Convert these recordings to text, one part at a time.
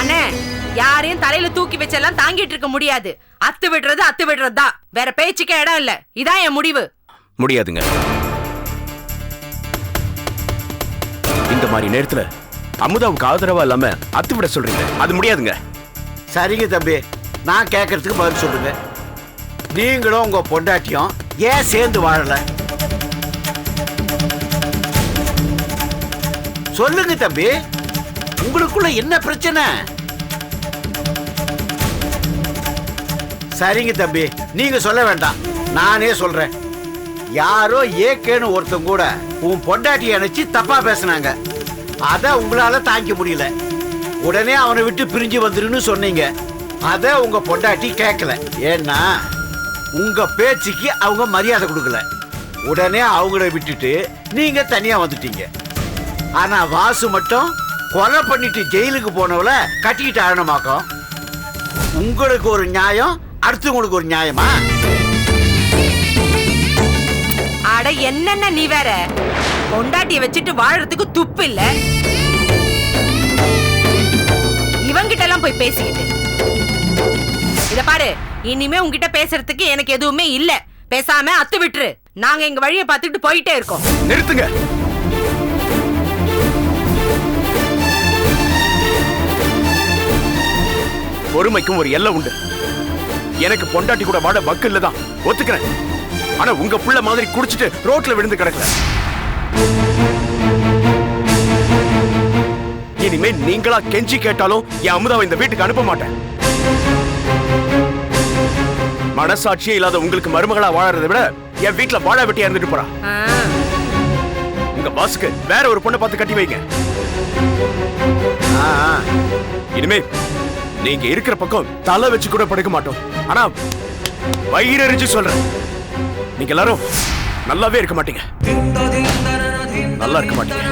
அண்ணே, யாரையும் தலையில தூக்கி வச்செல்லாம் தாங்கிட்டு இருக்க முடியாது. அத்து விடுறதுதான். வேற பேச்சுக்கே இடம் இல்ல. இதான் என் முடிவு. முடியாதுங்க. இந்த மாதிரி நேரத்துல அமுதாவுக்கு ஆதரவா இல்லாம அத்து விட சொல்றீங்க, அது முடியாதுங்க. சரிங்க தம்பி, நான் கேட்கறதுக்கு பதில் சொல்லுங்க. நீங்களும் உங்க பொண்டாட்டியும் ஏன் சேர்ந்து வாழல? சொல்லுங்க தம்பி, உங்களுக்குள்ள என்ன பிரச்சனை? சரிங்க தம்பி, நீங்க சொல்ல வேண்டாம், நானே சொல்றேன். யாரோ ஏக்கேன்னு ஒருத்தன் கூட உன் பொண்டாட்டி அணைச்சு தப்பா பேசினாங்க. அத உங்களால தாங்க முடியல. உடனே அவனை விட்டு பிரிஞ்சு வந்துருன்னு சொன்னீங்க. அத உங்க பொண்டாட்டி கேட்கல. ஏன்னா உங்க பேச்சுக்கு அவங்க மரியாதை கொடுக்கல. உடனே அவங்கள விட்டுட்டு நீங்க தனியா வந்துட்டீங்க. ஆனா வாசு மட்டும் கொலை பண்ணிட்டு ஜெயிலுக்கு போனவள கட்டிக்கிட்டு ஆழமாக்கும். உங்களுக்கு ஒரு நியாயம், அடுத்தவங்களுக்கு ஒரு நியாயமா? அட என்னென்ன நீ வேற, பொண்டாட்டிய வச்சுட்டு வாழறதுக்கு துப்பு இல்ல. இவங்கிட்ட எல்லாம் போய் பேசிக்கிட்டு. இத பாரு, இனிமே உங்ககிட்ட பேசுறதுக்கு எனக்கு எதுவுமே இல்ல. பேசாம அத்து விட்டுரு. நாங்க எங்க வழியை பார்த்துட்டு போயிட்டே இருக்கோம். நிறுத்துங்க. பொறுமைக்கும் ஒரு எல்லை உண்டு. எனக்கு பொண்டாட்டி கூட வாட வக்கு இல்லதான், ஒத்துக்கிறேன். ஆனா உங்க புள்ள மாதிரி குடிச்சிட்டு ரோட்ல விழுந்து கிடக்கல. இனிமே நீங்களா கெஞ்சி கேட்டாலும் என் அமுதாவை இந்த வீட்டுக்கு அனுப்ப மாட்டேன். மனசாட்சியே இல்லாத உங்களுக்கு மருமகளா வாழறதை விட என் வீட்டுல வாழ வெட்டியா இருந்துட்டு போறா. உங்க பாஸ்க்கு வேற ஒரு பொண்ணை பார்த்து கட்டி வைங்க. இனிமே நீங்க இருக்கிற பக்கம் தலை வச்சு கூட படுக்க மாட்டோம். ஆனா வயிறறிஞ்சு சொல்றேன், நீங்க எல்லாரும் நல்லாவே இருக்க மாட்டீங்க. நல்லா இருக்க மாட்டீங்க.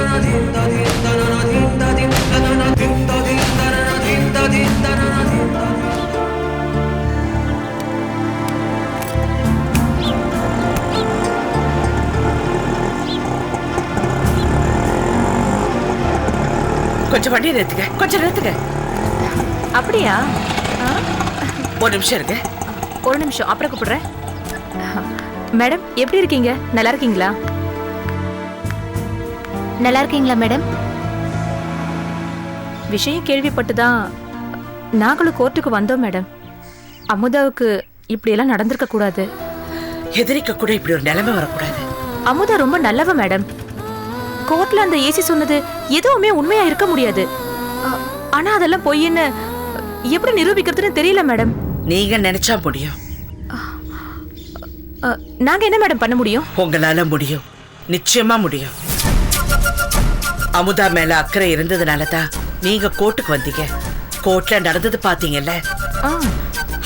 கொஞ்சம் வண்டியை நிறுத்துங்க, கொஞ்சம் நிறுத்துங்க. அப்படியா? ஒரு நிமிஷம் இருக்கு. ஒரு நிமிஷம், அப்புறம் கூப்பிடுறேன். மேடம், எப்படி இருக்கீங்க? நல்லா இருக்கீங்களா? நல்லா இருக்கீங்களா மேடம்? விஷயம் கேள்விப்பட்டுதான் நாங்களும் கோர்ட்டுக்கு வந்தோம் மேடம். அமுதாவுக்கு இப்படி எல்லாம் நடந்திருக்க கூடாது. எதிரிக்க கூட இப்படி ஒரு நிலைமை வரக்கூடாது. அமுதா ரொம்ப நல்லவ மேடம். கோர்ட்ல அந்த ஏசி சொன்னது எதுவுமே உண்மையா இருக்க முடியாது. ஆனா அதெல்லாம் பொய்ன்னு எப்படி நிரூபிக்கிறதுன்னு தெரியல மேடம். நீங்க நினைச்சா முடியும். நாங்க என்ன மேடம் பண்ண முடியும்? உங்களால முடியும், நிச்சயமா முடியும். அமுதா மேல அக்கறை இருந்ததுனால தான் நீங்க கோர்ட்டுக்கு வந்தீங்க. கோர்ட்ல நடந்தது பாத்தீங்கல்ல.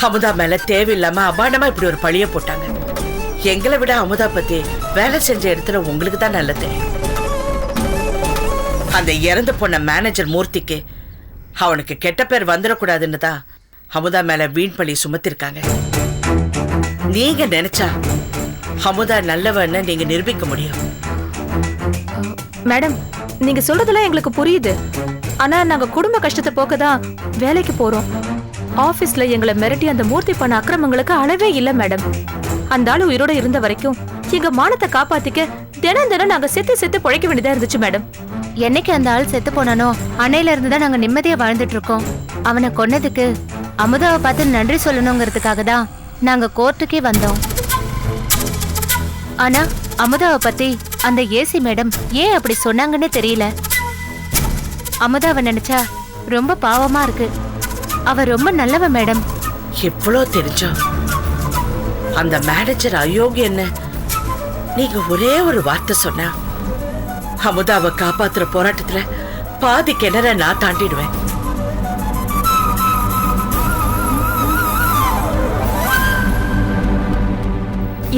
அமுதா மேல தேவையில்லாம அபாண்டமா இப்படி ஒரு பழிய போட்டாங்க. எங்களை விட அமுதா பத்தி வேலை செஞ்ச இடத்துல உங்களுக்கு தான் நல்ல தெரியும். அந்த இறந்து போன மேனேஜர் மூர்த்திக்கு அவனுக்கு கெட்ட பேர் வந்துடக்கூடாதுன்னு தான் அமுதா மேல வீண் பழி சுமத்திருக்காங்க. நீங்க நினைச்சா அமுதா நல்லவன்னு நீங்க நிரூபிக்க முடியும். மேடம், நீங்க சொல்றதெல்லாம் எங்களுக்கு புரியுது. ஆனா நாங்க குடும்ப கஷ்டத்தை போக்கதான் வேலைக்கு போறோம். ஆபீஸ்ல எங்களை மிரட்டி அந்த மூர்த்தி பண்ண அக்கிரமங்களுக்கு அளவே இல்ல மேடம். அந்த ஆளு உயிரோட இருந்த வரைக்கும் எங்க மானத்தை காப்பாத்திக்க தினம் தினம் நாங்க செத்து பொழைக்க வேண்டியதா இருந்துச்சு மேடம். என்னைக்கு அந்த ஆள் செத்து போனானோ அன்னையில இருந்துதான் நாங்க நிம்மதியா வாழ்ந்துட்டு இருக்கோம். அவனை கொன்னதுக்கு அமுதாவை பார்த்து நன்றி சொல்லணுங்கிறதுக்காக தான் நாங்க கோர்ட்டுக்கே வந்தோம். ஆனா அமுதாவை பத்தி அந்த ஏசி மேடம் ஏன் அப்படி சொன்னாங்கன்னு தெரியல. அமுதாவை நினைச்சா ரொம்ப பாவமா இருக்கு. அவ ரொம்ப நல்லவ மேடம். எவ்வளோ தெரிஞ்சோம் அந்த மேனேஜர் அயோக்கியன்னு நீங்க ஒரே ஒரு வார்த்தை சொன்னா அமுதாவை காப்பாத்துற போராட்டத்துல பாதி கிணற நான் தாண்டிடுவேன்.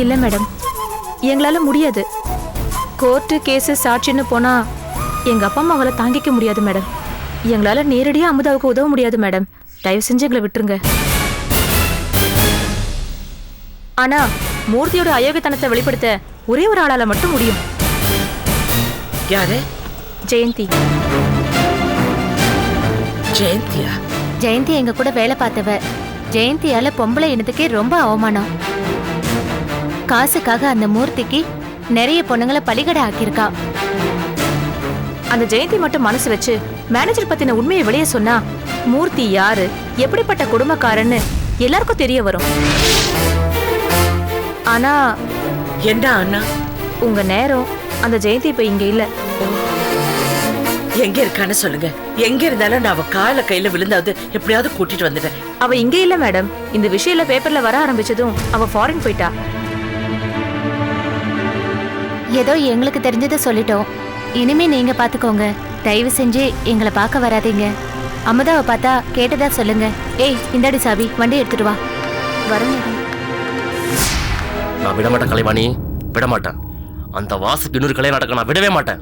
இல்ல மேடம், எங்களால முடியாது. கோர்ட்டு கேஸ் சாட்சின்னு போனா எங்க அப்பா அம்மாவால தாங்கிக்க முடியாது மேடம். எங்களால நேரடியா அமுதாவுக்கு உதவ முடியாது மேடம். தயவு செஞ்சு எங்களை விட்டுருங்க. ஆனா மூர்த்தியோட அயோக்கியத்தனத்தை வெளிப்படுத்த ஒரே ஒரு ஆளால மட்டும் முடியும். யாரு? ஜெயந்தி. ஜெயந்தியா? ஜெயந்தி எங்க கூட வேலை பார்த்தவ. ஜெயந்தியால பொம்பளை இனத்துக்கே ரொம்ப அவமானம். காசுக்காக அந்த மூர்த்திக்கு நிறைய பொண்ணுங்களை பலிகடை ஆக்கியிருக்கா. அந்த ஜெயந்தி மட்டும் மனசு வச்சு மேனேஜர் பத்தின உண்மையை வெளியே சொன்னா மூர்த்தி யாரு, எப்படிப்பட்ட குடும்பக்காரன்னு எல்லாருக்கும் தெரிய வரும். ஆனா என்ன அண்ணா? உங்க நேரம் அந்த ஜெயந்தி இப்ப இங்க இல்ல. எங்க இருக்கான்னு சொல்லுங்க. எங்க இருந்தாலும் நான் அவ கால கையில விழுந்தாவது எப்படியாவது கூட்டிட்டு வந்துட்டேன். அவ இங்க இல்ல மேடம். இந்த விஷயம்ல பேப்பர்ல வர ஆரம்பிச்சதும் அவ ஃபாரின் போயிட்டா. ஏதோ எங்களுக்கு தெரிஞ்சதை சொல்லிட்டோம். இனிமே நீங்க பாத்துக்கோங்க. தயவு செஞ்சு எங்களை பார்க்க வராதீங்க. அமுதாவை பார்த்தா கேட்டதா சொல்லுங்க. ஏய், இந்தாடி சாவி, வண்டி எடுத்துட்டு வா. வரேன் மேடம். நான் விட மாட்டேன் கலைவாணி, விட மாட்டேன். அந்த வாசுக்கு இன்னொரு கல்யாணம் நடக்க நான் விடவே மாட்டேன்.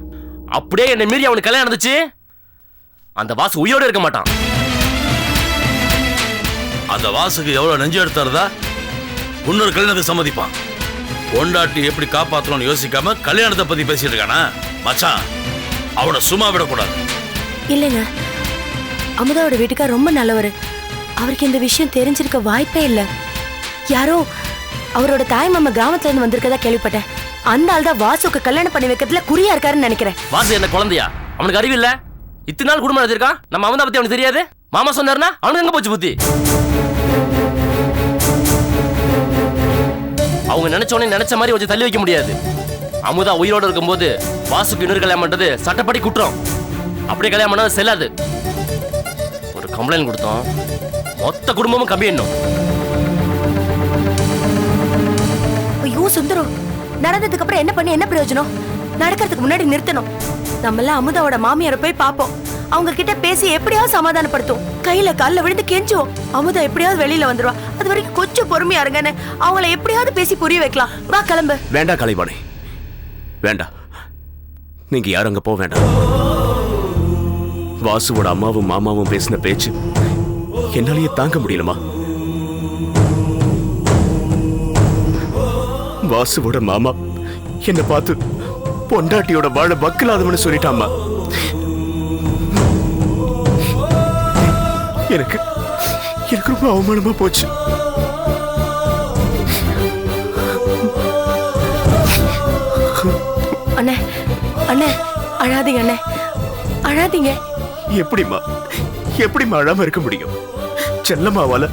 அப்படியே என்னை மீறி அவனுக்கு கல்யாணம் நடந்துச்சு, அந்த வாசு உயிரோடு இருக்க மாட்டான். அந்த வாசுக்கு எவ்வளவு நெஞ்சு எடுத்தாருதா இன்னொரு கல்யாணத்தை சம்மதிப்பான். பொண்டாட்டி எப்படி காப்பாற்றணும்னு யோசிக்காம கல்யாணத்தை பத்தி பேசிட்டு இருக்கானா? மச்சான், அவனை சும்மா விடக்கூடாது. இல்லைங்க, அமுதாவோட வீட்டுக்கார் ரொம்ப நல்லவர். அவருக்கு இந்த விஷயம் தெரிஞ்சிருக்க வாய்ப்பே இல்லை. யாரோ அவரோட தாய் மாமா கிராமத்துல இருந்து வந்திருக்கதா கேள்விப்பட்டேன். அந்த ஆள் தான் வாசுக்கு கல்யாணம் பண்ணி வைக்கிறதுல குறியா இருக்காருன்னு நினைக்கிறேன். வாசு என்ன குழந்தையா? அவனுக்கு அறிவு இல்ல? இத்தனை நாள் குடும்பம் நடத்திருக்கான். நம்ம அமுதா பத்தி அவனுக்கு தெரியாது. மாமா சொன்னாருன்னா அவனுக்கு எங்க போச்சு புத்தி? அவங்க நினைச்சோடனே நினைச்ச மாதிரி வச்சு தள்ளி வைக்க முடியாது. அமுதா உயிரோடு இருக்கும்போது வாசுக்கு இன்னொரு கல்யாணம் பண்றது சட்டப்படி குற்றம். அப்படியே கல்யாணம் பண்ணாது செல்லாது. ஒரு கம்ப்ளைண்ட் கொடுத்தோம், மொத்த குடும்பமும் கம்பி எண்ணும். ஐயோ சுந்தரம், நடந்ததுக்கு அப்புறம் என்ன பண்ணி என்ன பிரயோஜனம்? நடக்கிறதுக்கு முன்னாடி நிறுத்தணும். நம்மளாம் அமுதாவோட மாமியாரை போய் பார்ப்போம். அவங்க கிட்ட பேசி எப்படியாவது சமாதானப்படுத்தும். கையில கால்ல விழுந்து கெஞ்சுவோம். அமுதா எப்படியாவது வெளியில வந்துருவா. அது வரைக்கும் கொஞ்சம் பொறுமையா இருங்கன்னு அவங்கள எப்படியாவது பேசி புரிய வைக்கலாம். வா கிளம்பு. வேண்டாம் கலைவாணி, வேண்டாம். நீங்க யாரும் அங்க போக வேண்டாம். வாசுவோட அம்மாவும் மாமாவும் பேசின பேச்சு என்னாலேயே தாங்க முடியலமா. வாசுவோட மாமா என்ன பார்த்து பொண்டாட்டியோட வாழ வக்கிலாதவன்னு சொல்லிட்டாமா. எனக்கு ரொம்ப அவமானமா போச்சு. அண்ணே, அண்ணே, அழாதீங்க அண்ணே, அழாதீங்க. எப்படிமா அழாம இருக்க முடியும்? செல்லம்மாவால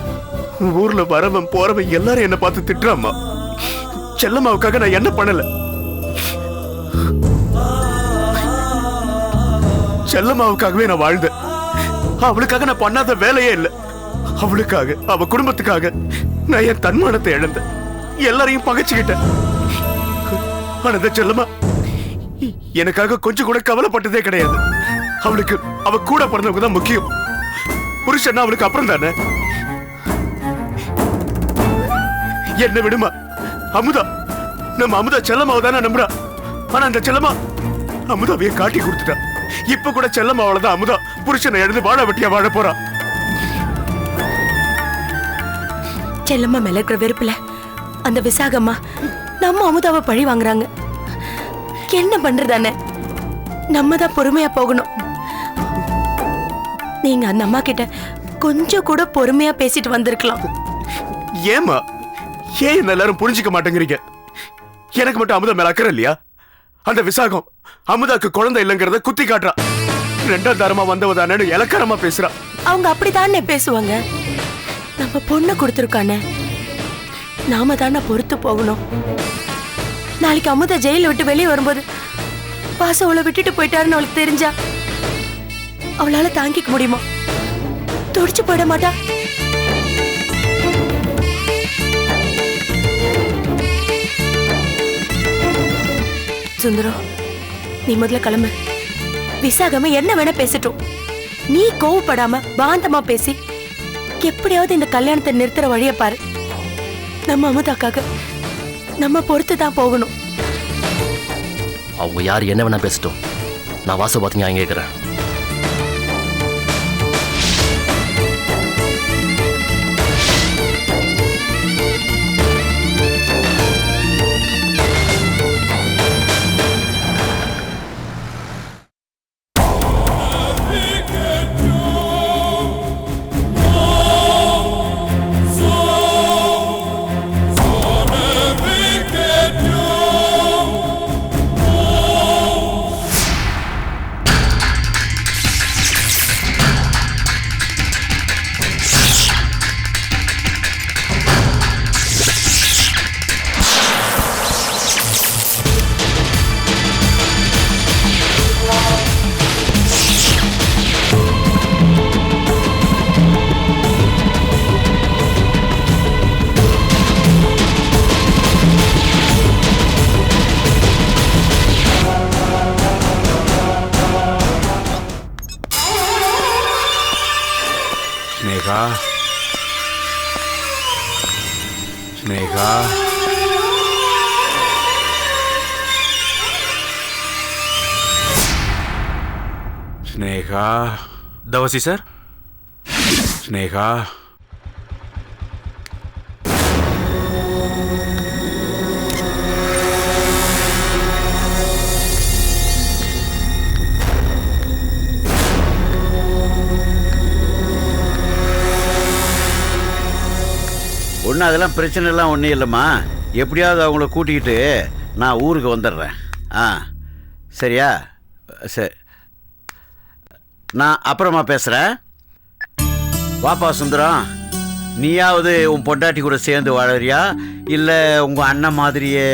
ஊர்ல வரவன் போறவன் எல்லாரும் என்ன பார்த்து திட்டுறாமா. செல்லம்மாவுக்காக நான் என்ன பண்ணல? செல்லம்மாவுக்காகவே நான் வாழ்ந்தேன். அவளுக்காக நான் பண்ணாத வேலையே இல்லை. அவளுக்காக, அவ குடும்பத்துக்காக நான் என் தன்மானத்தை இழந்தேன். எல்லாரையும் பகைச்சுக்கிட்டேன். ஆனா செல்லம்மா எனக்காக கொஞ்சம் கூட கவலைப்பட்டதே கிடையாது. அவளுக்கு அவ கூட பிறந்தவங்க தான் முக்கியம். புருஷன் அவளுக்கு அப்புறம் தானே. என்ன விடுமா அமுதா. நம்ம அமுதா செல்லம்மாவை தானே நம்புறா. ஆனா அந்த செல்லம்மா அமுதாவையே காட்டி கொடுத்துட்டா. இப்ப கூட செல்லம்மாவால தான் அமுதா புருஷனை எழுந்து வாழ வெட்டியா வாழ போறா. செல்லம்மா மேல இருக்கிற வெறுப்புல அந்த விசாகம்மா நம்ம அமுதாவை பழி வாங்குறாங்க. என்ன பண்றதானே? நம்ம தான் பொறுமையா போகணும். நீங்க அந்த அம்மா கிட்ட கொஞ்சம் கூட பொறுமையா பேசிட்டு வந்திருக்கலாம். ஏமா ஏன் என்ன எல்லாரும் புரிஞ்சுக்க மாட்டேங்கிறீங்க? எனக்கு மட்டும் அமுதா மேல அக்கறை இல்லையா? அந்த விசாகம் அமுதாக்கு குழந்தை இல்லைங்கிறத குத்தி காட்டுறா. ரெண்டாம் தரமா வந்தவதானு இலக்காரமா பேசுறா. அவங்க அப்படித்தானே பேசுவாங்க. நம்ம பொண்ணை கொடுத்துருக்கானே, நாம தானே பொறுத்து போகணும். நாளைக்கு அமுதா ஜெயில விட்டு வெளியே வரும்போது பாச அவளை விட்டுட்டு போயிட்டாருன்னு அவளுக்கு தெரிஞ்சா அவளால தாங்கிக்க முடியுமா? துடிச்சு போயிட மாட்டா? சுந்தரம், நீ முதல்ல கிளம்பு. விசாகம என்ன வேணா பேசட்டும். நீ கோவப்படாம பாந்தமா பேசி எப்படியாவது இந்த கல்யாணத்தை நிறுத்துற வழிய பாரு. நம்ம அமுதாக்காக நம்ம பொறுத்து தான் போகணும். அவங்க யார் என்ன வேணா பேசட்டும். நான் வாச பார்த்து நான் கேட்கிறேன். ஸ்னேகா ஸ்னேகா ஸ்னேகா தவசி சார். ஸ்னேகா ஒன்றும் அதெல்லாம் பிரச்சனைலாம் ஒன்றும் இல்லைம்மா. எப்படியாவது அவங்கள கூட்டிக்கிட்டு நான் ஊருக்கு வந்துடுறேன். சரியா? சரி, நான் அப்புறமா பேசுகிறேன். வாப்பா சுந்தரம், நீயாவது உன் பொண்டாட்டி கூட சேர்ந்து வாழறியா இல்லை உங்கள் அண்ணன் மாதிரியே?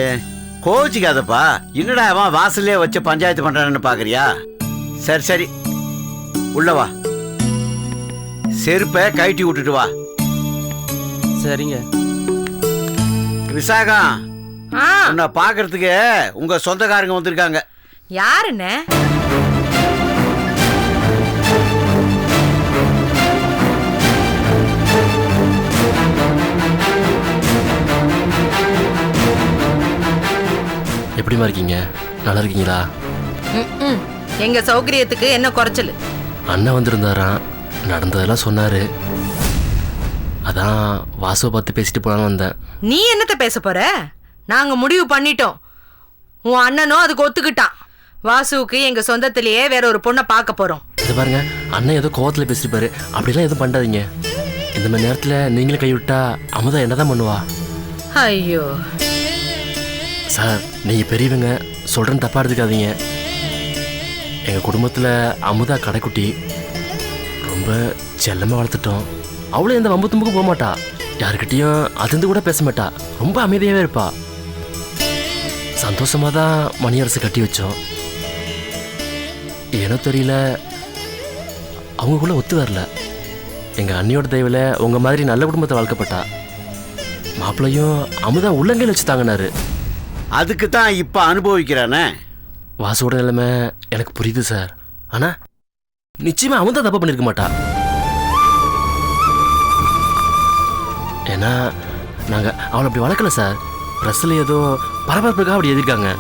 கோச்சிக்காதப்பா. என்னடா அவன் வாசல்லே வச்சு பஞ்சாயத்து பண்ணுறான்னு பார்க்குறியா? சரி சரி, உள்ள வா. செருப்பை கழட்டி விட்டுட்டு வா. சரிங்க. விசாகம், உன்னை பார்க்கறதுக்கு உங்க சொந்தக்காரங்க வந்திருக்காங்க. யாருன்னு? எப்படிமா இருக்கீங்க? நல்லா இருக்கீங்களா? எங்க சௌகரியத்துக்கு என்ன குறைச்சல்? அண்ணன் வந்திருந்தாராம், நடந்ததெல்லாம் சொன்னாரு. அதான் வாசுவை பார்த்து பேசிட்டு போலான்னு வந்தேன். நீ என்னத்த பேச போற? நாங்க முடிவு பண்ணிட்டோம். உன் அண்ணனும் அதுக்கு ஒத்துக்கிட்டான். வாசுவுக்கு எங்க சொந்தத்திலேயே வேற ஒரு பொண்ணை பார்க்க போறோம். இது பாருங்க, அண்ணன் ஏதோ கோவத்துல பேசிட்டு அப்படிலாம் எதுவும் பண்ணாதீங்க. இந்த மாதிரி நேரத்துல நீங்களும் கைவிட்டா அமுதா என்னதான் பண்ணுவா? ஐயோ சார், நீங்க பெரியவங்க, சொல்றேன்னு தப்பா எடுத்துக்காதீங்க. எங்க குடும்பத்துல அமுதா கடைக்குட்டி, ரொம்ப செல்லமா வளர்த்துட்டோம். அவளும் எந்த வம்பு தும்புக்கும் போக மாட்டா, யாருக்கிட்டையும் அதிர்ந்து கூட பேச மாட்டா, ரொம்ப அமைதியாவே இருப்பா. சந்தோஷமா தான் மணியரசு கட்டி வச்சோம். ஏனோ தெரியல, அவங்களுக்குள்ள ஒத்து வரல. எங்க அண்ணியோட தயவுல உங்க மாதிரி நல்ல குடும்பத்தை வளர்க்கப்பட்டா. மாப்பிள்ளையும் அமுதா உள்ளங்கையில் வச்சு தாங்கினாரு. அதுக்கு தான் இப்ப அனுபவிக்கிறானே. வாசுவோட நிலைமை எனக்கு புரியுது சார். ஆனா நிச்சயமா அமுதா தப்பு பண்ணிருக்க மாட்டா. ஏன்னா நாங்க அவளை அப்படி வளர்க்கல சார். ப்ரெஸ்ல ஏதோ பரபரப்புக்காக அப்படி எழுதியிருக்காங்க.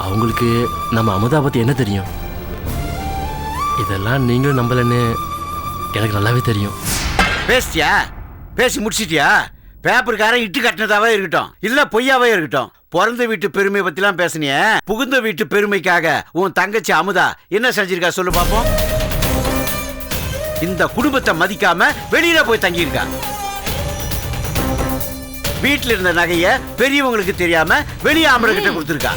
அவங்களுக்கு நம்ம அமுதா பத்தி என்ன தெரியும்? இதெல்லாம் நீங்களும் நம்பலன்னு எனக்கு நல்லாவே தெரியும். பேசிட்டியா? பேசி முடிச்சிட்டியா? பேப்பருக்காரன் இட்டு கட்டினதாவே இருக்கட்டும், இல்ல பொய்யாவே இருக்கட்டும், பிறந்த வீட்டு பெருமை பத்திலாம் பேசுனிய. புகுந்த வீட்டு பெருமைக்காக உன் தங்கச்சி அமுதா என்ன செஞ்சிருக்கா சொல்லு பாப்போம். இந்த குடும்பத்தை மதிக்காம வெளியில போய் தங்கியிருக்கா. வீட்டில் இருந்த நகைய பெரியவங்களுக்கு தெரியாம வெளியே ஆம்பளை கிட்ட கொடுத்துருக்கா.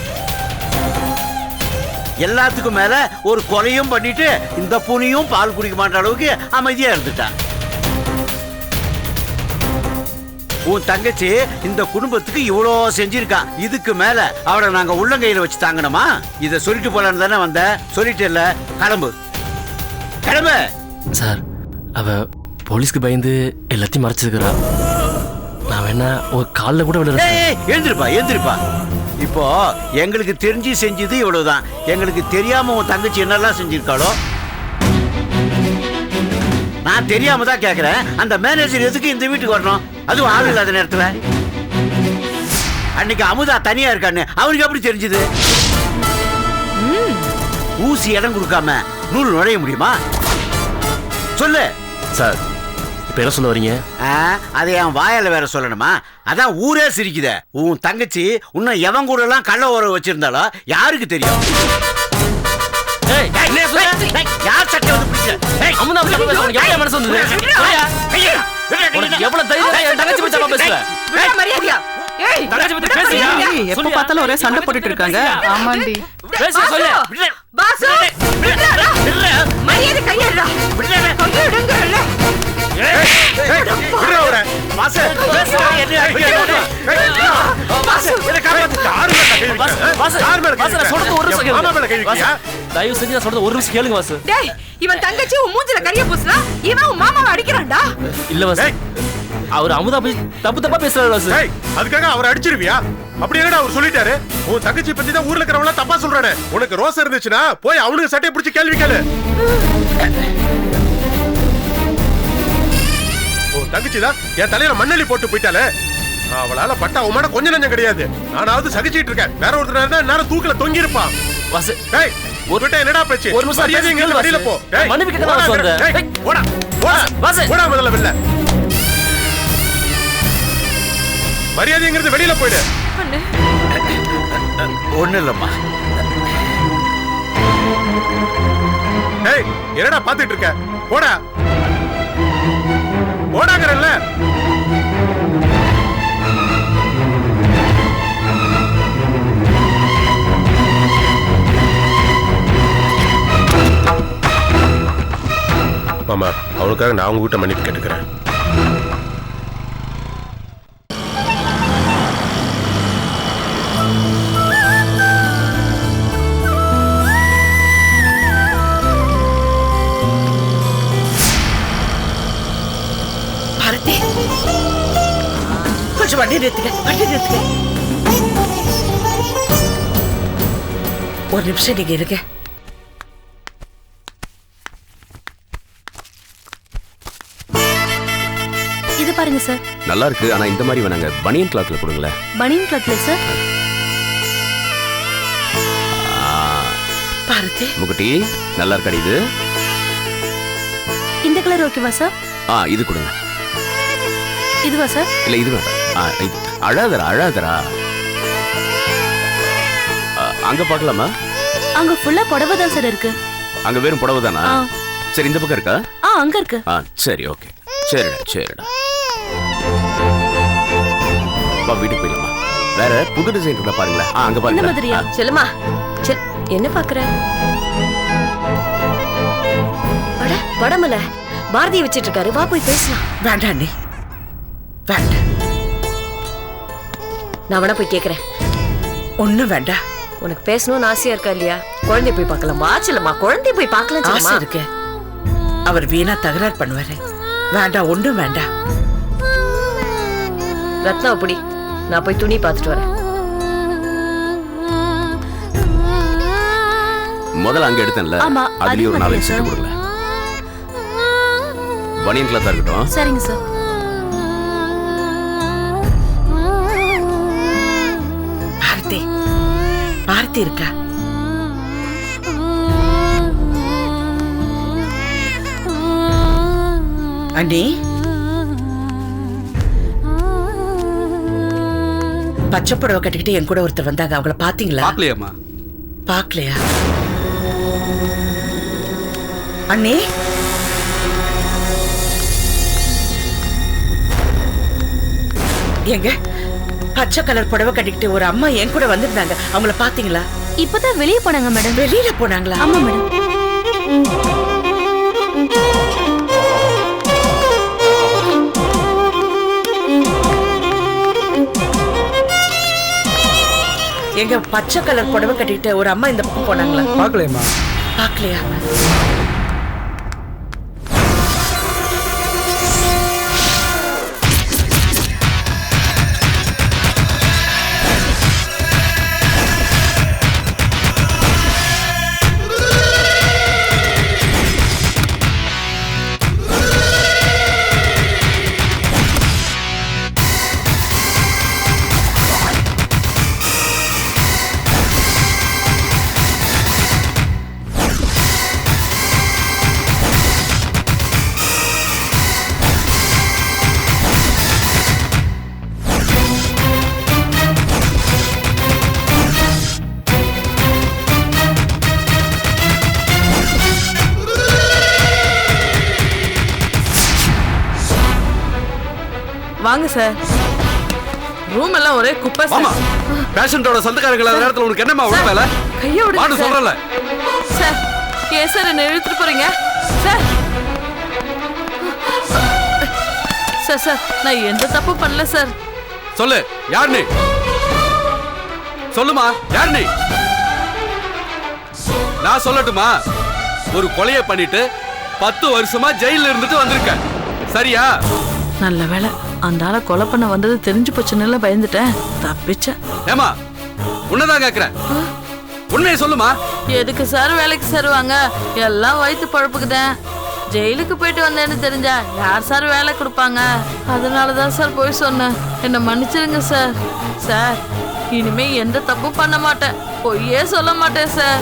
எல்லாத்துக்கும் மேல ஒரு கொலையும் பண்ணிட்டு இந்த பூனையும் பால் குடிக்க மாட்ட அளவுக்கு அமைதியா இருந்துட்டா. உன் தங்கச்சி இந்த குடும்பத்துக்கு இவ்வளோ செஞ்சிருக்கா. இதுக்கு மேல அவளை நாங்க உள்ளங்கையில வச்சு தாங்கணுமா? இதை சொல்லிட்டு போலான்னு தானே வந்த. சொல்லிட்டு இல்ல, கிளம்பு கிளம்பு. சார், அவ போலீஸ்க்கு பயந்து எல்லாத்தையும் மறைச்சிருக்கிறா. நான் வேணா உங்க காலில் கூட விட. எழுந்திருப்பா எழுந்திருப்பா. இப்போ எங்களுக்கு தெரிஞ்சு செஞ்சது இவ்வளவுதான். எங்களுக்கு தெரியாம உன் தங்கச்சி என்னெல்லாம் செஞ்சிருக்காளோ. நான் தெரியாம தான் கேட்கிறேன், அந்த மேனேஜர் எதுக்கு இந்த வீட்டுக்கு வரணும்? அதுவும் ஆள் இல்லாத நேரத்துல. அன்னைக்கு அமுதா தனியா இருக்கான்னு அவருக்கு எப்படி தெரிஞ்சது? ஊசி இடம் கொடுக்காம நூல் நுழைய முடியுமா? சொல்லு சார். இப்ப என்ன சொல்ல வரீங்க? அதை என் வாயால வேற சொல்லணுமா? அதான் ஊரே சிரிக்குத. உன் தங்கச்சி இன்னும் எவன் கூட எல்லாம் கள்ள உறவு வச்சிருந்தாலும் யாருக்கு தெரியும்? யார் சட்டை வந்து பிடிச்ச? மனசு வந்தது எவ்வளவு தைரியம் தங்கச்சி பிடிச்சா பேசுற? மரியாதையா எப்ப பார்த்தாலும் ஒரே சண்டை போட்டுட்டு இருக்காங்க. ஆமாண்டி. பாசு மரியாதை கையெடுடா. கையெடுங்கறல. தயவு செஞ்சு நான் சொல்றது ஒரு நிமிஷம் கேளுங்க வாசு. டேய், இவன் தங்கச்சி உன் மூஞ்சில கரிய பூசுனா இவன் உன் மாமாவை அடிக்கிறான்டா. இல்ல வாசு, அவர் அமுதா போய் தப்பு தப்பா பேசுறாரு வாசு. அதுக்காக அவர் அடிச்சிருவியா? அப்படி என்னடா அவர் சொல்லிட்டாரு? உன் தங்கச்சி பத்தி தான் ஊர்ல இருக்கிறவங்க தப்பா சொல்றானே. உனக்கு ரோசம் இருந்துச்சுன்னா போய் அவனுக்கு சட்டையை பிடிச்சி கேள்வி கேளு. தங்கச்சி தான் என் தலையில மண்ணெளி போட்டு போயிட்டாலே. அவளால பட்ட அவமான கொஞ்சம் நஞ்சம் கிடையாது. நானாவது சகிச்சிட்டு இருக்கேன். வேற ஒருத்தர் நேரம் தூக்கில தொங்கி இருப்பான். வாசு டேய் ஒருட்ட என்னடா பேச்சு? ஒரு நிமிஷம் மரியாதை இங்க இருந்து வெளியில போ. டேய் மன்னிப்பு கேட்க தான் வந்தேன். டேய் போடா வாசு போடா முதல்ல வெளில. மரியாதை இங்க இருந்து வெளியில போயிடு. ஒண்ணு இல்லம்மா. டேய் என்னடா பாத்துட்டு இருக்க? போடா போடாங்கறல்ல. மாமா அவனுக்காக நான் உங்ககிட்ட மன்னிப்பு கேட்டுக்கிறேன். பாரதி கொஞ்சம் வண்டி நிறுத்துங்க. ஒரு நிமிஷம் நீங்க இருங்க. இது பாருங்க சார். நல்லா இருக்கு. ஆனா இந்த மாதிரி வேணாங்க, பனியன் கிளாத்ல கொடுங்களேன். பனியன் கிளாத்ல சார். பாரதி முகுட்டி நல்லா இருக்காடி இது? இந்த கலர் ஓகேவா சார்? இது கொடுங்க. இதுவா சார்? இல்ல இது வேண்டாம். இது அழாதரா. அங்க பார்க்கலாமா? அங்க ஃபுல்லா புடவை தான் சார் இருக்கு. அங்க வெறும் புடவை தானா? சரி இந்த பக்கம் இருக்கா? அங்க இருக்கு. சரி ஓகே. சரிடா. வா வீட்டுக்கு போயிடலாமா? வேற புது டிசைன் இருந்தா பாருங்களேன். அங்க இந்த பாருங்க. மாதிரியா? செல்லுமா என்ன பாக்குற? அட படமல பாரதியை வச்சிட்டு இருக்காரு. வா போய் பேசலாம். வேண்டாம் நீ வேண்டாம். நான் வேணா போய் கேக்குறேன். ஒண்ணும் வேண்டாம். உனக்கு பேசணும்னு ஆசையா இருக்கா இல்லையா? குழந்தைய போய் பார்க்கலாம். வா செல்லுமா, குழந்தைய போய் பார்க்கலாம். ஆசை இருக்கு. அவர் வீணா தகராறு பண்ணுவாரு. வேண்டாம், ஒண்ணும் வேண்டாம். ரத்னா அப்படி நான் போய் துணி பார்த்துட்டு வரேன். முதல்ல அங்க எடுத்தேன்ல, ஆமா, அதுலயே ஒரு அது 4 மாதிரி செட் கொடுக்கல. பனியன் கிளாத்தா இருக்கட்டும். சரிங்க சார். பாரதி இருக்கா? அண்ணி பச்சை புடவை கட்டிக்கிட்டு என் கூட ஒருத்தர் வந்தாங்க. அவங்கள பாத்தீங்களா? பாக்கலையாமா? பாக்கலையா? அண்ணி எங்க பச்சை கலர் புடவை கட்டிக்கிட்டு ஒரு அம்மா என் கூட வந்திருந்தாங்க. அவங்கள பாத்தீங்களா? இப்பதான் வெளியே போனாங்க மேடம். வெளியில போனாங்களா? ஆமா மேடம். எங்க பச்சை கலர் புடவை கட்டிக்கிட்டு ஒரு அம்மா இந்த பக்கம் போனாங்களா? பாக்கலையாமா? பாக்கலையா? வாங்க சார். ரூம் எல்லாம் ஒரே குப்பை சார். ஆமா, பேஷண்டோட சொந்தக்காரங்கள நேரத்துல உனக்கு என்னமா உள்ள வேலை? கைய விடுங்க வான்னு சார். சொல்றல. சார் ஏன் சார் என்ன இழுத்துட்டு போறீங்க? சார் சார் நான் எந்த தப்பு பண்ணல சார். சொல்லு, யார் நீ? சொல்லுமா, யார் நீ? நான் சொல்லட்டுமா? ஒரு கொலையை பண்ணிட்டு 10 வருஷமா ஜெயில இருந்துட்டு வந்திருக்க. சரியா? நல்ல வேலை அந்த ஆளை கொலை பண்ண வந்தது தெரிஞ்சு போச்சுன்னு பயந்துட்டேன். தப்பிச்சேன். ஏமா, உன்னதான் கேக்குறேன். உண்மையை சொல்லுமா. எதுக்கு சார் வேலைக்கு சேருவாங்க? எல்லாம் வயிற்று பழப்புக்குதேன். ஜெயிலுக்கு போயிட்டு வந்தேன்னு தெரிஞ்சா யார் சார் வேலை கொடுப்பாங்க? அதனாலதான் சார் போய் சொன்னேன். என்ன மன்னிச்சிருங்க சார். சார் இனிமே எந்த தப்பும் பண்ண மாட்டேன், பொய்யே சொல்ல மாட்டேன் சார்.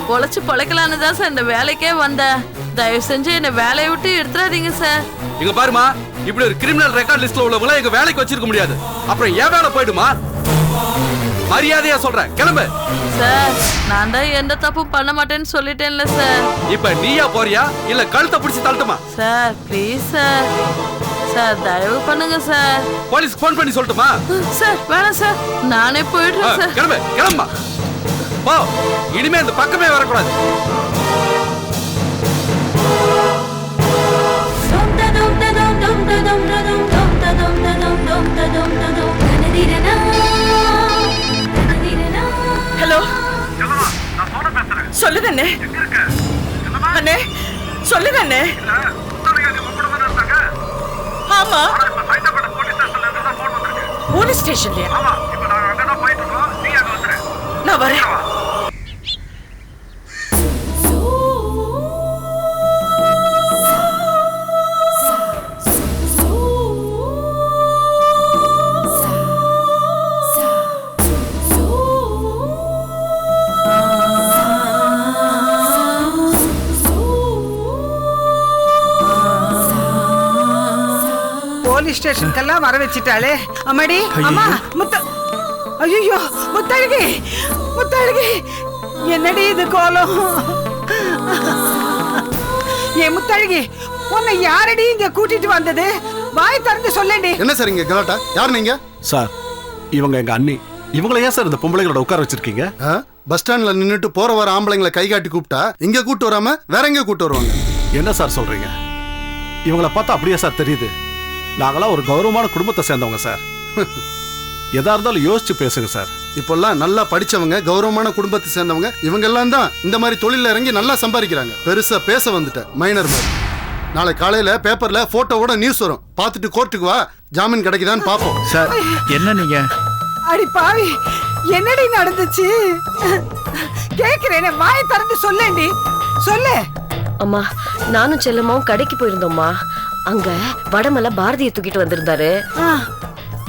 பொழைச்சு பொழைக்கலான்னு தான் சார் இந்த வேலைக்கே வந்தேன். தயவு செஞ்சு என்ன வேலையை விட்டு எடுத்துறாதீங்க சார். இங்க பாருமா, இப்படி ஒரு கிரிமினல் ரெக்கார்ட் லிஸ்ட்ல உள்ளவங்கள எங்க வேலைக்கு வச்சிருக்க முடியாது. அப்புறம் ஏன் வேலை போயிடுமா? மரியாதையா சொல்றேன், கிளம்பு. சார் நான் தான் எந்த தப்பும் பண்ண மாட்டேன்னு சொல்லிட்டேன்ல சார். இப்ப நீயா போறியா இல்ல கழுத்தை பிடிச்சி தள்ளட்டுமா? Sir please sir. சார் தயவு பண்ணுங்க சார். போலீஸ் போன் பண்ணி சொல்லட்டுமா? சார் வேணாம் சார், நானே போயிடுறேன் சார். கிளம்பு கிளம்புமா, போ. இனிமே அந்த பக்கமே வரக்கூடாது. ஹலோ, சொல்லுங்க அண்ணே. அண்ணே சொல்லுங்க அண்ணே. ஆமா, போலீஸ் ஸ்டேஷன்லயா? நான் வரேன். போலீஸ் ஸ்டேஷனுக்கெல்லாம் வர வச்சிட்டாளே. அம்மாடி, அம்மா, ஐயோ முத்தழகி, முத்தழகி, என்னடி இது கோலம்? ஏ முத்தழகி, உன்னை யாரடி இங்க கூட்டிட்டு வந்தது? வாய் திறந்து சொல்லடி. என்ன சார் இங்க கலாட்டா? யார் நீங்க? சார் இவங்க எங்க அண்ணி. இவங்கள ஏன் சார் இந்த பொம்பளைங்களோட உட்கார வச்சிருக்கீங்க? பஸ் ஸ்டாண்ட்ல நின்னுட்டு போற வர ஆம்பளைங்களை கை காட்டி கூப்பிட்டா இங்க கூட்டு வராம வேற எங்க கூட்டு வருவாங்க? என்ன சார் சொல்றீங்க? இவங்கள பார்த்தா அப்படியே சார் தெரியுது. நாங்களாம் ஒரு கௌரவமான குடும்பத்தை சேர்ந்தவங்க சார். எதா இருந்தாலும் யோசிச்சு பேசுங்க சார். இப்பெல்லாம் நல்லா படிச்சவங்க, கௌரவமான குடும்பத்தை சேர்ந்தவங்க இவங்க எல்லாம் தான் இந்த மாதிரி தொழில இறங்கி நல்லா சம்பாதிக்கிறாங்க. பெருசா பேச வந்துட்ட மைனர் மாதிரி. நாளை காலையில பேப்பர்ல போட்டோவோட நியூஸ் வரும், பார்த்துட்டு கோர்ட்டுக்கு வா, ஜாமீன் கிடைக்குதான்னு பாப்போம். சார் என்ன நீங்க? அடி பாவி, என்னடி நடந்துச்சு? கேக்குறேனே, வாய் திறந்து சொல்லேண்டி, சொல்லு. அம்மா, நானும் செல்லம்மாவும் கடைக்கு போயிருந்தோம்மா. அங்க வடமலை பாரதியை தூக்கிட்டு வந்திருந்தாரு.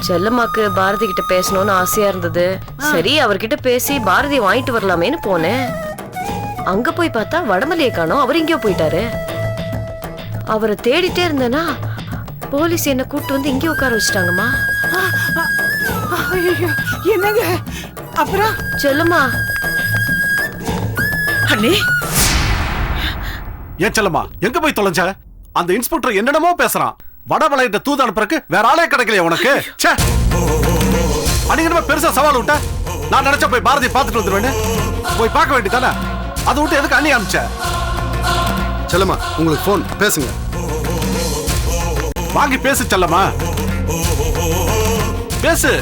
செல்லம்மாக்கு பாரதி கிட்ட பேசணும்னு ஆசையா இருந்தது. சரி அவர்கிட்ட பேசி பாரதியை வாங்கிட்டு வரலாமேன்னு போனேன். அங்க போய் பார்த்தா வடமலையை காணோம், அவர் எங்கேயோ போயிட்டாரு. அவரை தேடிட்டே இருந்தேன்னா போலீஸ் என்ன கூப்பிட்டு வந்து இங்கே உட்கார வச்சுட்டாங்கம்மா. என்னங்க அப்புறம்? செல்லம்மா. அண்ணி, ஏன் செல்லம்மா எங்க போய் தொலைஞ்ச? அந்த இன்ஸ்பெக்டர் என்னடமோ பேசுறான். வடமலையிட்ட தூது அனுப்புறக்கு வேற ஆளே கிடைக்கலையா உனக்கு? அன்னைக்கு பெருசா சவால் விட்ட. நான் நினைச்சா போய் பாரதி பார்த்துட்டு வந்துருவேன்னு. போய் பார்க்க வேண்டியதானே? அதை விட்டு எதுக்கு அண்ணி அனுப்பிச்ச? செல்லம்மா உங்களுக்கு போன், பேசுங்க. வாங்கி பேசு செல்லம்மா, பேசு.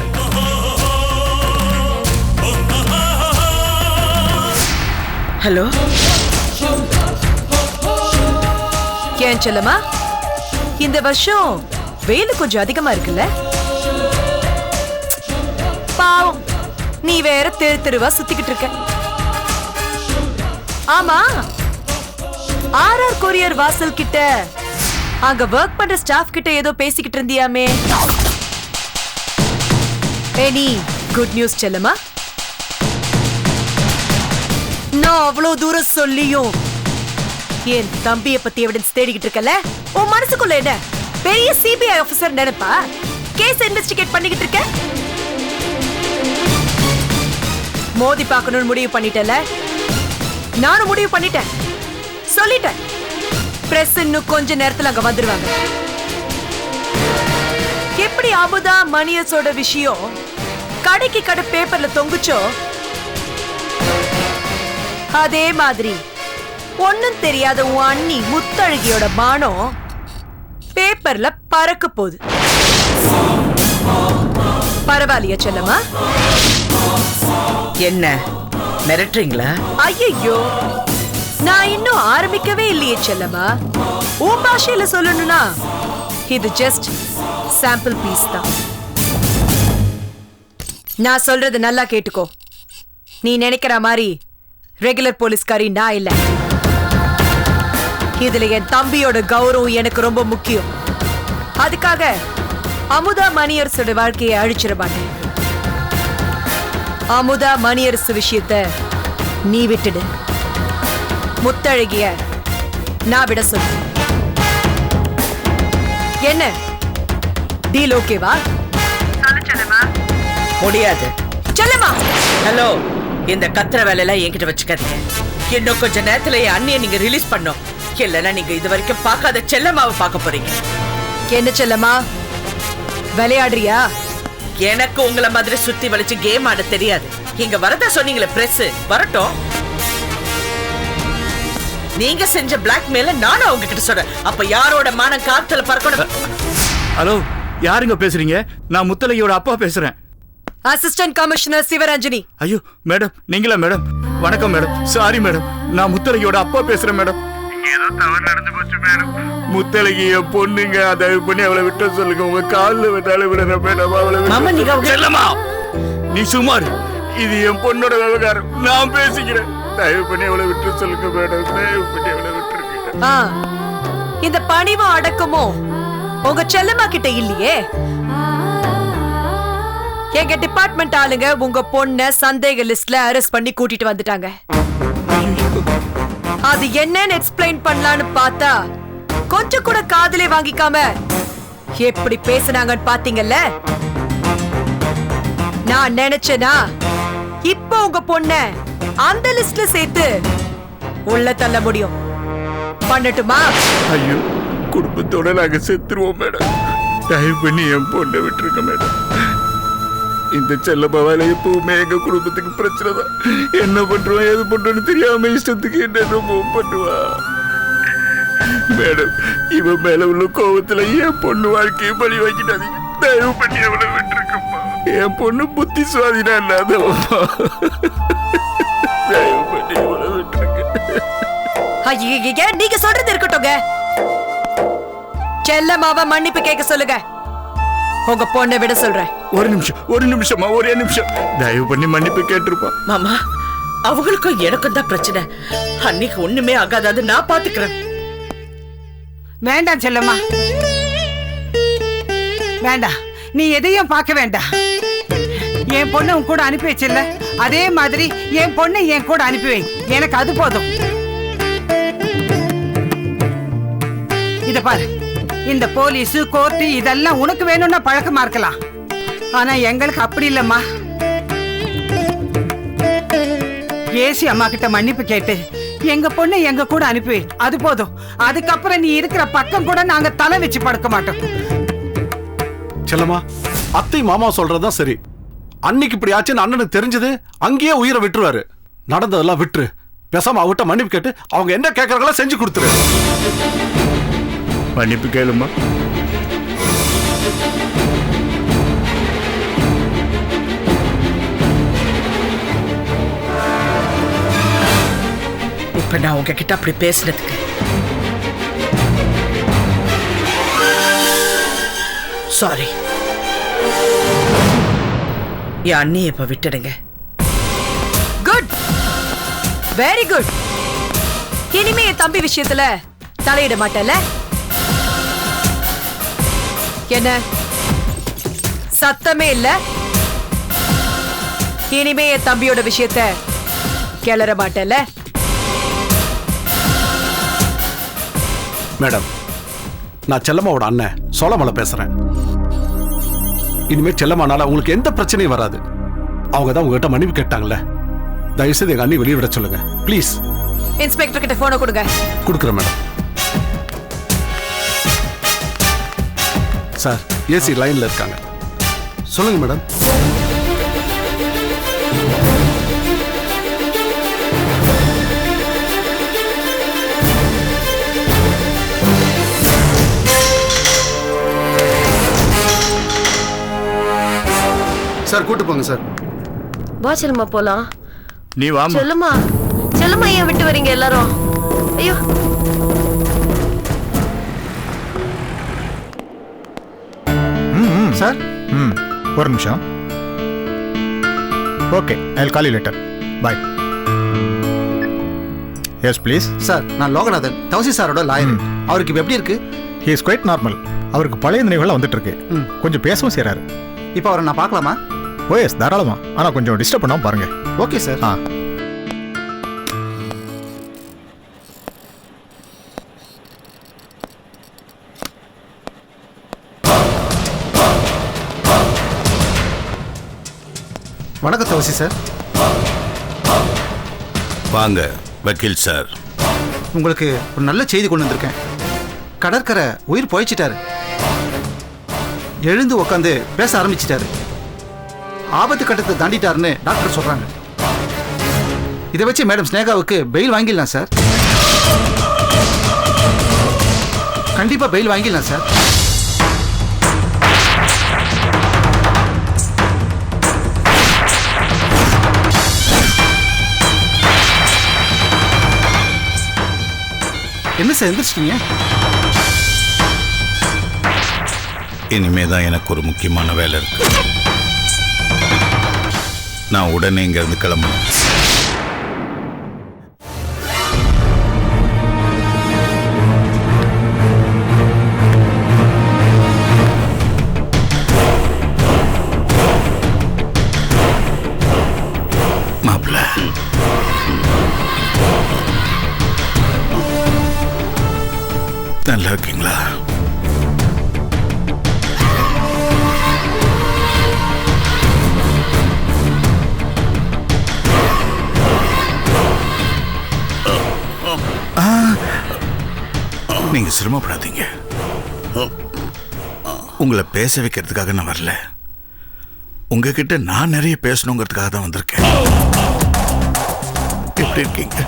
ஹலோ, ஏன் செல்லம்மா, இந்த வருஷம் வெயில் கொஞ்சம் அதிகமா இருக்குல்ல? பாவம், நீ வேற தெரு தெருவா சுத்திக்கிட்டு இருக்க. ஆமா, ஆர்ஆர் கொரியர் வாசல் கிட்ட அங்க ஒர்க் பண்ற ஸ்டாஃப் கிட்ட ஏதோ பேசிக்கிட்டு இருந்தியாமே. எனி குட் நியூஸ் செல்லம்மா? நான் அவ்வளவு தூரம் சொல்லியும் என் தம்பிய பத்தி எவிடன்ஸ் தேடிக்கிட்டு இருக்கல. உன் மனசுக்குள்ள என்ன பெரிய சிபிஐ ஆபீசர் நினைப்பா? கேஸ் இன்வெஸ்டிகேட் பண்ணிக்கிட்டு இருக்க. மோதி பார்க்கணும்னு முடிவு பண்ணிட்டல. நானும் முடிவு பண்ணிட்டேன், சொல்லிட்டேன். பிரஸ் இன்னும் கொஞ்ச நேரத்துல அங்க வந்துருவாங்க. எப்படி அமுதா மணியஸோட விஷயம் கடைக்கு கடை பேப்பர்ல தொங்குச்சோ, அதே மாதிரி ஒண்ணும் தெரியாத உன் அண்ணி முத்தழகியோட மானம் பேப்பர்ல பறக்க போகுது. பரவாயில்லையா செல்லம்மா? என்ன மிரட்டுறீங்களா? ஐயோ, நான் இன்னும் ஆரம்பிக்கவே இல்லையே செல்லம்மா. உன் பாஷையில சொல்லணும்னா இது ஜஸ்ட் சாம்பிள் பீஸ் தான். நான் சொல்றது நல்லா கேட்டுக்கோ. நீ நினைக்கிற மாதிரி ரெகுலர் போலீஸ்காரி நான் இல்ல. இதுல என் தம்பியோட கௌரவம் எனக்கு ரொம்ப முக்கியம். அதுக்காக அமுதா மணியரசோட வாழ்க்கையை அழிச்சிட மாட்டேன். அமுதா மணியரசு விஷயத்த நீ விட்டுடு. முத்தழகிய நான் விட சொல்லு. என்ன டீல் ஓகேவா? முடியாது. செல்லம்மா, ஹலோ, இந்த கத்திர வேலையெல்லாம் என்கிட்ட வச்சுக்காதீங்க. இன்னும் கொஞ்ச நேரத்துல என் அண்ணியை நீங்க ரிலீஸ் பண்ணோம். இல்லைன்னா நீங்க இது வரைக்கும் பார்க்காத செல்லம்மாவை பார்க்க போறீங்க. என்ன செல்லம்மா, விளையாடுறியா? எனக்கு உங்களை மாதிரி சுத்தி வளைச்சு கேம் ஆட தெரியாது. இங்க வரதா சொன்னீங்களே பிரஸ், வரட்டும். நீங்க செஞ்ச பிளாக்மெயில நானும் அவங்க கிட்ட சொல்றேன். அப்ப யாரோட மானம் காத்துல பறக்கணும்? ஹலோ, யாருங்க பேசுறீங்க? நான் முத்தலகியோட அப்பா பேசுறேன். Assistant commissioner Sivaranjani. ஐயோ மேடம், நீங்களா மேடம்? வணக்கம் மேடம். சாரி மேடம், நான் முத்தலகியோட அப்பா பேசுறேன் மேடம். ஏதோ தவறு நடந்து போச்சு மேடம். முத்தலகி என் பொண்ணுங்க, தயவு பண்ணி அவளை விட்டு சொல்லுங்க. உங்க காலில் விட்டாலும் விடுற மேடம். அவளை செல்லம்மா, நீ சுமார். இது என் பொண்ணோட விவகாரம். நான் பேசிக்கிறேன். தயவு பண்ணி அவளை விட்டு சொல்லுங்க மேடம். தயவு பண்ணி அவளை விட்டுருங்க. இந்த பணிவும் அடக்கமும் உங்க செல்லம்மா கிட்ட இல்லையே. எங்க டிபார்ட்மெண்ட் ஆளுங்க உங்க பொண்ண சந்தேக லிஸ்ட்ல அரெஸ்ட் பண்ணி கூட்டிட்டு வந்துட்டாங்க. அது என்னன்னு எக்ஸ்பிளைன் பண்ணலான்னு பார்த்தா கொஞ்சம் கூட காதுலே வாங்கிக்காம எப்படி பேசுனாங்கன்னு பாத்தீங்கல்ல. நான் நினைச்சேனா இப்போ உங்க பொண்ண அந்த லிஸ்ட்ல சேர்த்து உள்ள தள்ள முடியும். பண்ணட்டுமா? ஐயோ, குடும்பத்தோட நாங்க செத்துருவோம் மேடம். தயவு பண்ணி என் பொண்ணை விட்டுருக்க மேடம். இந்த செல்லம்மாவால எப்பவுமே எங்க குடும்பத்துக்கு பிரச்சனை தான். என்ன பண்றோம் ஏது பண்றோம்னு தெரியாம இஷ்டத்துக்கு என்ன பண்ணுவா மேடம். இவன் மேல உள்ள கோபத்துல என் பொண்ணு வாழ்க்கையை பழி வாங்கிட்டாதீங்க. தயவு பண்ணி அவளை விட்டுருக்கப்பா. என் பொண்ணு புத்தி சுவாதினா இல்லாதவப்பா. தயவு பண்ணி அவளை விட்டுருக்க. நீங்க சொல்றது இருக்கட்டும்ங்க. செல்லம்மாவ மன்னிப்பு கேட்க சொல்லுங்க. உங்க பொண்ணை விட சொல்றேன். ஒரு நிமிஷமா, ஒரே நிமிஷம். தயவு பண்ணி மன்னிப்பு கேட்டிருப்பா. மாமா, அவங்களுக்கும் எனக்கும் தான் பிரச்சனை. அன்னைக்கு ஒண்ணுமே ஆகாது, நான் பாத்துக்கிறேன். வேண்டாம் செல்லம்மா, வேண்டாம். நீ எதையும் பார்க்க வேண்டாம். என் பொண்ணு உன் கூட அனுப்பி வச்சில்ல, அதே மாதிரி என் பொண்ணை என் கூட அனுப்பி வை. எனக்கு அது போதும். இத பாரு, இந்த போலீஸ் கோர்ட்டு இதெல்லாம் உனக்கு வேணும்னா பழக்கமா இருக்கலாம். ஆனா எங்களுக்கு அப்படி இல்லம்மா. ஏசி அம்மா கிட்ட மன்னிப்பு கேட்டு எங்க பொண்ணை எங்க கூட அனுப்பி அது போதும். அதுக்கப்புறம் நீ இருக்கிற பக்கம் கூட நாங்க தலை வச்சு படுக்க மாட்டோம். செல்லம்மா, அத்தை மாமா சொல்றதுதான் சரி. அன்னைக்கு இப்படி ஆச்சுன்னு அண்ணனுக்கு தெரிஞ்சது அங்கேயே உயிரை விட்டுருவாரு. நடந்ததெல்லாம் விட்டுரு. பேசாம அவட்ட மன்னிப்பு கேட்டு அவங்க என்ன கேட்கறாங்களோ செஞ்சு கொடுத்துரு. மன்னிப்பு கேளுமா. இப்ப நான் உங்ககிட்ட அப்படி பேசுனதுக்கு சாரி. என் அண்ணி இப்ப விட்டுடுங்க. Good, very good. இனிமே என் தம்பி விஷயத்துல தலையிட மாட்டேன்ல. என்ன சத்தமே இல்ல? இனிமே என் தம்பியோட விஷயத்த கிளற மாட்டேன்ல? மேடம், நான் செல்லம்மாவோட அண்ணன் சோழமலை பேசுறேன். இனிமே செல்லம்மானால உங்களுக்கு எந்த பிரச்சனையும் வராது. அவங்க தான் உங்ககிட்ட மன்னிப்பு கேட்டாங்கல்ல. தயவுசெய்து எங்க அண்ணி வெளியே விட சொல்லுங்க ப்ளீஸ். இன்ஸ்பெக்டர் கிட்ட போன கொடுங்க. கொடுக்குறேன் மேடம். சார், ஏசி லைன்ல இருக்காங்க. சொல்லுங்க மேடம். சார் கூட்டு போங்க சார். வா செல்லுமா போலாம். நீ வாமா. செல்லுமா, செல்லுமா ஏன் விட்டு வரீங்க எல்லாரும்? ஐயோ, சார். ஒரு நிமிஷம். Okay, I will call you later. Bye. Yes please. Sir நான் லோகநாதன், தவசி சாரோட லாயர். அவருக்கு இப்போ எப்படி இருக்கு? He is quite normal. அவருக்கு பழைய நினைவுகள் வந்துட்டு இருக்கு. கொஞ்சம் பேசவும் செய்றாரு. இப்போ அவரை நான் பார்க்கலாமா? ஓ எஸ், தாராளமா. ஆனால் கொஞ்சம் டிஸ்டர்ப் பண்ணாமல் பாருங்க. Okay sir. வணக்கம் தவசி சார். வாங்க வக்கீல் சார். உங்களுக்கு ஒரு நல்ல செய்தி கொண்டு வந்திருக்கேன். கடற்கரை உயிர் போயிச்சிட்டாரு. எழுந்து உட்காந்து பேச ஆரம்பிச்சிட்டாரு. ஆபத்து கட்டத்தை தாண்டிட்டாருன்னு டாக்டர் சொல்றாங்க. இதை வச்சு மேடம் ஸ்னேகாவுக்கு பெயில் வாங்கிடலாம் சார். கண்டிப்பா பெயில் வாங்கிடலாம் சார். என்ன சார் எந்திரிச்சிட்டீங்க? இனிமேதான் எனக்கு ஒரு முக்கியமான வேலை இருக்கு. நான் உடனே இங்க இருந்து கிளம்பணும். மாப்பிள்ள, நல்லா இருக்கீங்களா? நீங்க சிரமப்படாதீங்க. உங்களை பேச வைக்கிறதுக்காக நான் வரல. உங்ககிட்ட நான் நிறைய பேசணுங்கிறதுக்காக தான் வந்திருக்கேன். எப்படி இருக்கீங்க?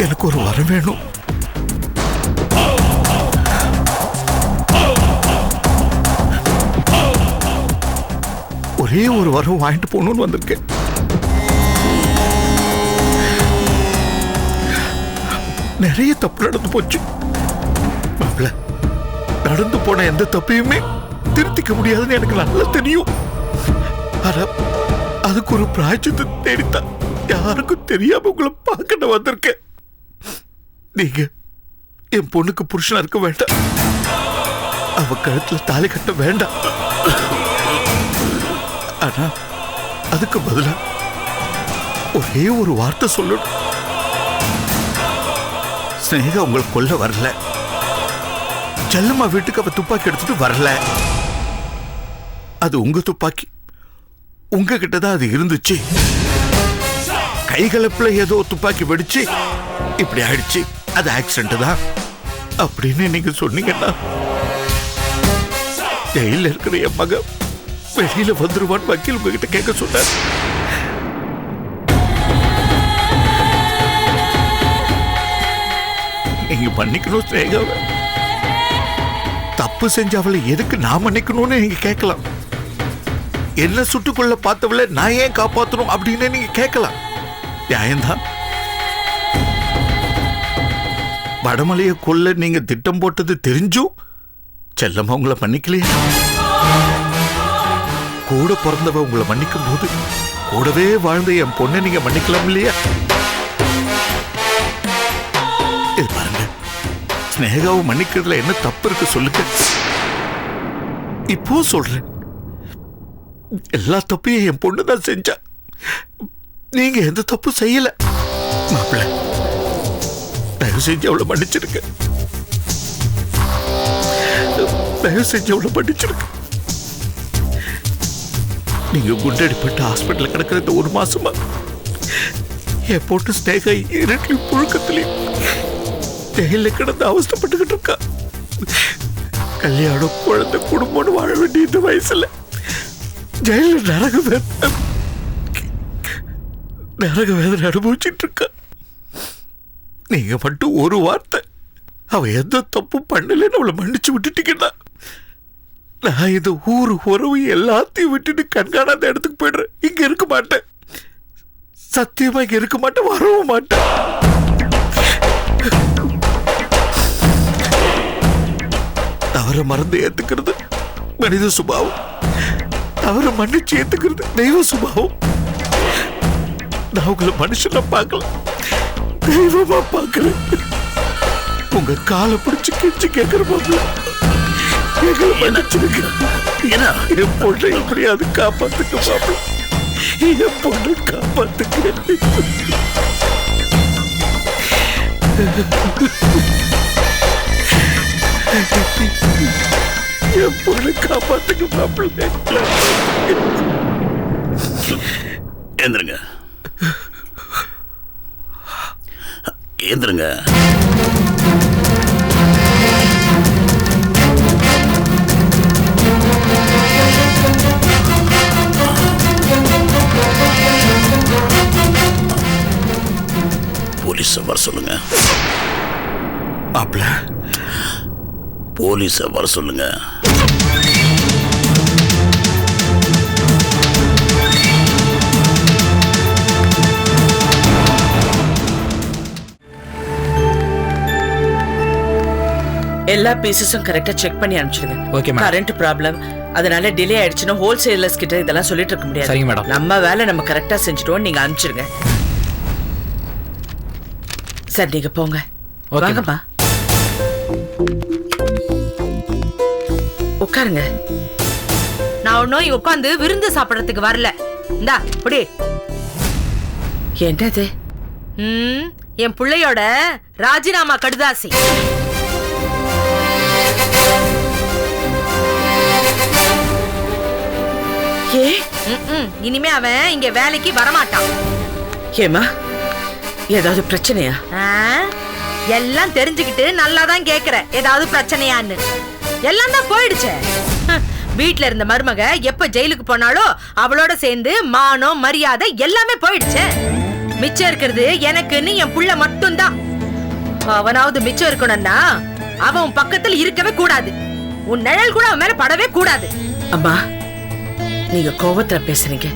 எனக்கு ஒரு வரம் வேணும். ஒரே ஒரு வரம் வாங்கிட்டு போகணும்னு வந்திருக்கேன். நிறைய தப்பு நடந்து போச்சு. நடந்து போன எந்த தப்பையுமே திருத்திக்க முடியாதுன்னு எனக்கு நல்லா தெரியும். ஆனா அதுக்கு ஒரு பிராயச்சித்தை தேடித்தான் யாருக்கும் தெரியாம உங்களை பார்க்க வந்திருக்கேன். நீங்க என் பொண்ணுக்கு புருஷனா இருக்க வேண்டாம். அவ கழுத்துல தாலி கட்ட வேண்டாம். ஆனா அதுக்கு பதிலா ஒரே ஒரு வார்த்தை சொல்லணும். ஸ்னேகா உங்களை கொல்ல வரல. செல்லம்மா வீட்டுக்கு அவ துப்பாக்கி எடுத்துட்டு வரல. அது உங்க துப்பாக்கி. உங்ககிட்ட தான் அது இருந்துச்சு. கைகலப்புல ஏதோ துப்பாக்கி வெடிச்சு இப்படி ஆயிடுச்சு. அது ஆக்சிடென்ட் தான் அப்படின்னு நீங்க சொன்னீங்கன்னா ஜெயில இருக்கிற என் மகன் வெளியில வந்துருவான்னு வக்கீல் உங்ககிட்ட கேட்க சொன்னார். நீங்க மன்னிக்கணும் ஸ்னேகாவை. தப்பு செஞ்ச அவளை எதுக்கு நான் மன்னிக்கணும்னு நீங்க கேட்கலாம். என்ன சுட்டுக்குள்ள பார்த்தவளை நான் ஏன் காப்பாற்றணும் அப்படின்னு நீங்க கேட்கலாம். நியாயம்தான். வடமலையை கொல்ல நீங்க திட்டம் போட்டது தெரிஞ்சும் செல்லம்மா உங்களை மன்னிக்கலையா? கூட பிறந்தவ உங்களை மன்னிக்கும் போது கூடவே வாழ்ந்த என் பொண்ணை நீங்க மன்னிக்கலாம் இல்லையா? இது பாருங்க, ஸ்னேகாவை மன்னிக்கிறதுல என்ன தப்பு இருக்கு சொல்லுங்க. இப்போ சொல்றேன், எல்லா தப்பையும் என் பொண்ணு தான் செஞ்சா. நீங்க எந்த தப்பு செய்யல. மாப்பிள்ள, தயவு செஞ்சு அவளை மன்னிச்சிருக்க. தயவு செஞ்சு அவளை மன்னிச்சிருக்க. நீங்க குண்டடிப்பட்டு ஹாஸ்பிட்டல் கிடக்கிற இந்த ஒரு மாசமா என் பொண்ணு ஸ்னேகா இருட்டிலையும் புழுக்கத்திலையும் ஜெயில கிடந்து அவஸ்தப்பட்டுக்கிட்டு இருக்கா. கல்யாணம், குழந்தை, குடும்பம்னு வாழ வேண்டிய இந்த வயசுல ஜெயில நரக வேதனை அனுபவிச்சுட்டு இருக்கா. நீங்க மட்டும் ஒரு வார்த்தை அவ எந்த தப்பும் பண்ணலன்னு அவளை மன்னிச்சு விட்டுட்டீங்கன்னா நான் இந்த ஊரு உறவு எல்லாத்தையும் விட்டுட்டு கண்காணாத இடத்துக்கு போயிடுறேன். இங்க இருக்க மாட்டேன். சத்தியமா இங்க இருக்க மாட்டேன், வரவும் மாட்டேன். தவற மறந்து ஏத்துக்கிறது மனித சுபாவம். தவற மன்னிச்சு ஏத்துக்கிறது தெய்வ சுபாவம். நான் உங்களை மனுஷனா பார்க்கல, தெய்வமா பார்க்கிறேன். உங்க காலை பிடிச்சு கெஞ்சி கேட்கிற மாப்பிள்ள, எங்களை மன்னிச்சிருக்க. என் பொண்ணை எப்படியாவது காப்பாத்துக்க மாப்பிள்ள, என் பொண்ணை காப்பாத்துக்க. என் பொண்ணை காப்பாத்துக்க மாப்பிள்ள. ஏந்திருங்க, ஏந்திருங்க. போலீஸ வர சொல்லுங்க. மாப்பிள்ள, போலீஸ வர சொல்லுங்க. எல்லா பீசஸும் கரெக்டா செக் பண்ணி அனுப்பிச்சிடுங்க. Okay madam. கரண்ட் ப்ராப்ளம், அதனால டிலே ஆயிடுச்சுன்னா ஹோல்சேலர்ஸ் கிட்ட இதெல்லாம் சொல்லிட்டு இருக்க முடியாது. சரிங்க மேடம். நம்ம வேலை நம்ம கரெக்டா செஞ்சுட்டோம், நீங்க அனுப்பிச்சிடுங்க. சார் நீங்க போங்க. வாங்கம்மா, உட்காருங்க. நான் ஒன்னும் உட்காந்து விருந்து சாப்பிடறதுக்கு வரல. இந்தா புடி. என்னது? என் பிள்ளையோட ராஜினாமா கடுதாசி. இனிமே அவன் இங்க வேலைக்கு வரமாட்டான். ஏமா, ஏதாவது பிரச்சனையா? எல்லாம் தெரிஞ்சுக்கிட்டு நல்லா தான் கேக்குற. ஏதாவது பிரச்சனையான்னு? எல்லாம் தான் போயிடுச்சே. வீட்ல இருந்த மருமக எப்ப ஜெயிலுக்கு போனாலோ அவளோட சேர்ந்து மானம் மரியாதை எல்லாமே போயிடுச்சே. மிச்சம் இருக்கிறது எனக்குன்னு என் புள்ள மட்டும்தான். அவனாவது மிச்சம் இருக்கணும்னா அவன் பக்கத்துல இருக்கவே கூடாது. உன் நிழல் கூட அவன் மேல படவே கூடாது. அம்மா, நீங்க கோவத்துல பேசுறீங்க.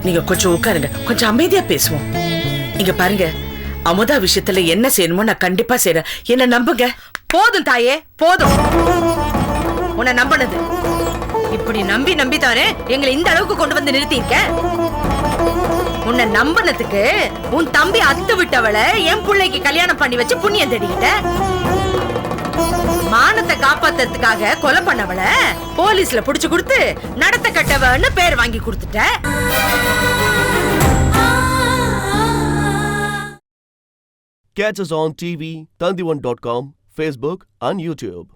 நீங்க கொஞ்சம் உட்காருங்க, கொஞ்சம் அமைதியா பேசுவோம். இங்க பாருங்க, அமுதா விஷயத்துல என்ன செய்யணுமோ நான் கண்டிப்பா செய்றேன். என்ன நம்புங்க. போதும் தாயே, போதும். உன்னை நம்பினது இப்படி நம்பி நம்பித்தானே எங்களை இந்த அளவுக்கு கொண்டு வந்து நிறுத்திருக்க. உன்னை நம்பினதுக்கு உன் தம்பி அத்து விட்டவளை என் பிள்ளைக்கு கல்யாணம் பண்ணி வச்சு புண்ணியம் தேடிக்கிட்ட. மானத்தை காப்பாத்துறதுக்காக கொலை பண்ணவள போலீஸ்ல புடிச்சு கொடுத்து நடத்த கட்டவன்னு பேர் வாங்கி கொடுத்துட்ட. Catch us on TV, Tandivan.com, Facebook and YouTube.